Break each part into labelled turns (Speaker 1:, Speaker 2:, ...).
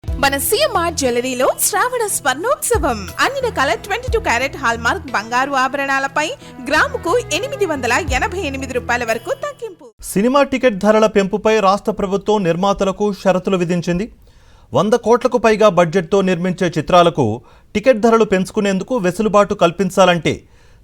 Speaker 1: మన సిఎంఆర్ జ్యువెలరీలో శ్రావణ స్వర్ణోత్సవం అన్ని రకాల 22 క్యారెట్ హాల్మార్క్ బంగారు ఆభరణాలపై గ్రాముకు 888 రూపాయల వరకు తగ్గింపు.
Speaker 2: సినిమా టికెట్ ధరల పెంపుపై రాష్ట్ర ప్రభుత్వం నిర్మాతలకు షరతులు విధించింది. 100 కోట్లకు పైగా బడ్జెట్తో నిర్మించే చిత్రాలకు టికెట్ ధరలు పెంచుకునేందుకు వెసులుబాటు కల్పించాలంటే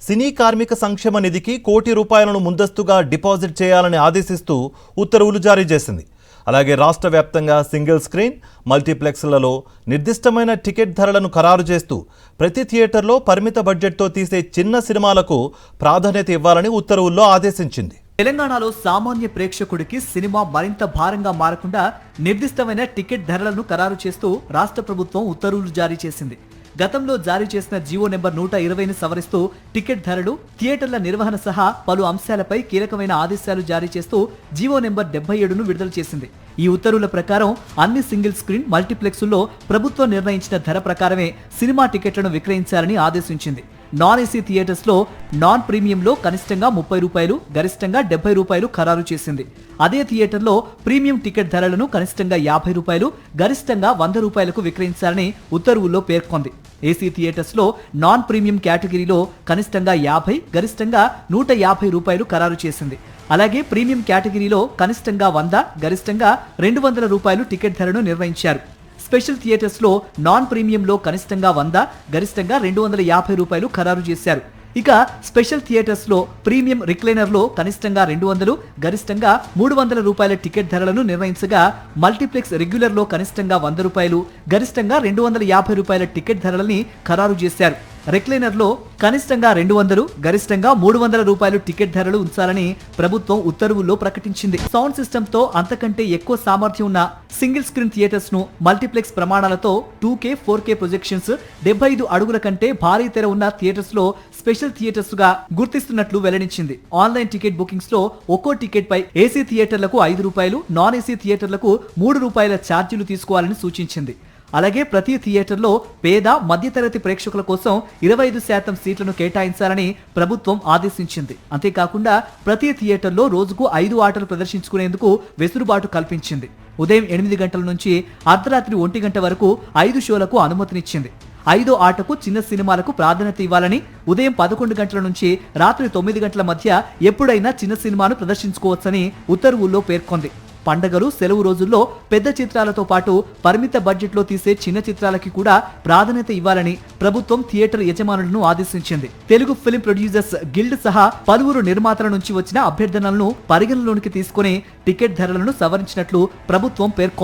Speaker 2: సినీ కార్మిక సంక్షేమ నిధికి ₹1 కోటి ముందస్తుగా డిపాజిట్ చేయాలని ఆదేశిస్తూ ఉత్తర్వులు జారీ చేసింది. అలాగే రాష్ట్ర వ్యాప్తంగా సింగిల్ స్క్రీన్ మల్టీప్లెక్స్లలో నిర్దిష్టమైన టికెట్ ధరలను ఖరారు చేస్తూ ప్రతి థియేటర్లో పరిమిత బడ్జెట్తో తీసే చిన్న సినిమాలకు ప్రాధాన్యత ఇవ్వాలని ఉత్తర్వుల్లో ఆదేశించింది.
Speaker 3: తెలంగాణలో సామాన్య ప్రేక్షకుడికి సినిమా మరింత భారంగా మారకుండా నిర్దిష్టమైన టికెట్ ధరలను ఖరారు చేస్తూ రాష్ట్ర ప్రభుత్వం ఉత్తర్వులు జారీ చేసింది. గతంలో జారీ చేసిన జీవో నెంబర్ 120ని సవరిస్తూ టికెట్ ధరలు, థియేటర్ల నిర్వహణ సహా పలు అంశాలపై కీలకమైన ఆదేశాలు జారీ చేస్తూ జీవో నెంబర్ 77ను విడుదల చేసింది. ఈ ఉత్తర్వుల ప్రకారం అన్ని సింగిల్ స్క్రీన్ మల్టీప్లెక్స్ల్లో ప్రభుత్వం నిర్ణయించిన ధర ప్రకారమే సినిమా టికెట్లను విక్రయించాలని ఆదేశించింది. నాన్ ఏసీ థియేటర్స్ లో నాన్ ప్రీమియంలో కనిష్టంగా ₹30, గరిష్టంగా ₹70 ఖరారు చేసింది. అదే థియేటర్లో ప్రీమియం టికెట్ ధరలను కనిష్టంగా ₹50, గరిష్టంగా ₹100కు విక్రయించాలని ఉత్తర్వుల్లో పేర్కొంది. ఏసీ థియేటర్స్ లో నాన్ ప్రీమియం కేటగిరీలో కనిష్టంగా ₹50, గరిష్టంగా ₹150 ఖరారు చేసింది. అలాగే ప్రీమియం కేటగిరీలో కనిష్టంగా ₹100, గరిష్టంగా ₹200 టికెట్ ధరను నిర్ణయించారు. స్పెషల్ థియేటర్స్ లో నాన్ ప్రీమియంలో కనిష్టంగా ₹100, గరిష్టంగా ₹250 ఖరారు చేశారు. ఇక స్పెషల్ థియేటర్స్ లో ప్రీమియం రిక్లైనర్ లో కనిష్టంగా ₹200, గరిష్టంగా ₹300 టికెట్ ధరలను నిర్ణయించగా మల్టీప్లెక్స్ రెగ్యులర్ లో కనిష్టంగా ₹100, గరిష్టంగా ₹250 టికెట్ ధరలని ఖరారు చేశారు. రెక్లైనర్ లో కనిష్టంగా $200, గరిష్టంగా ₹300 టికెట్ ధరలు ఉంచాలని ప్రభుత్వం ఉత్తర్వుల్లో ప్రకటించింది. సౌండ్ సిస్టమ్ తో అంతకంటే ఎక్కువ సామర్థ్యం ఉన్న సింగిల్ స్క్రీన్ థియేటర్స్ ను మల్టీప్లెక్స్ ప్రమాణాలతో 2K, 4K ప్రొజెక్షన్స్, 75 అడుగుల కంటే భారీ తెర ఉన్న థియేటర్స్ లో స్పెషల్ థియేటర్స్ గా గుర్తిస్తున్నట్లు వెల్లడించింది. ఆన్లైన్ టికెట్ బుకింగ్స్ లో ఒక్కో టికెట్ పై ఏసీ థియేటర్లకు ₹5, నాన్ ఏసీ థియేటర్లకు ₹3 ఛార్జీలు తీసుకోవాలని సూచించింది. అలాగే ప్రతి థియేటర్లో పేద, మధ్యతరగతి ప్రేక్షకుల కోసం 25% సీట్లను కేటాయించాలని ప్రభుత్వం ఆదేశించింది. అంతేకాకుండా ప్రతి థియేటర్లో రోజుకు 5 ఆటలు ప్రదర్శించుకునేందుకు వెసులుబాటు కల్పించింది. ఉదయం 8 గంటల నుంచి అర్ధరాత్రి 1 గంట వరకు 5 షోలకు అనుమతినిచ్చింది. 5వ ఆటకు చిన్న సినిమాలకు ప్రాధాన్యత ఇవ్వాలని, ఉదయం 11 గంటల నుంచి రాత్రి 9 గంటల మధ్య ఎప్పుడైనా చిన్న సినిమాను ప్రదర్శించుకోవచ్చని ఉత్తర్వుల్లో పేర్కొంది. పండగలు, సెలవు రోజుల్లో పెద్ద చిత్రాలతో పాటు పరిమిత బడ్జెట్లో తీసే చిన్న చిత్రాలకి కూడా ప్రాధాన్యత ఇవ్వాలని ప్రభుత్వం థియేటర్ యజమానులను ఆదేశించింది. తెలుగు ఫిల్మ్ ప్రొడ్యూసర్స్ గిల్డ్ సహా పలువురు నిర్మాతల నుంచి వచ్చిన అభ్యర్థనలను పరిగణలోనికి తీసుకుని టికెట్ ధరలను సవరించినట్లు ప్రభుత్వం పేర్కొంది.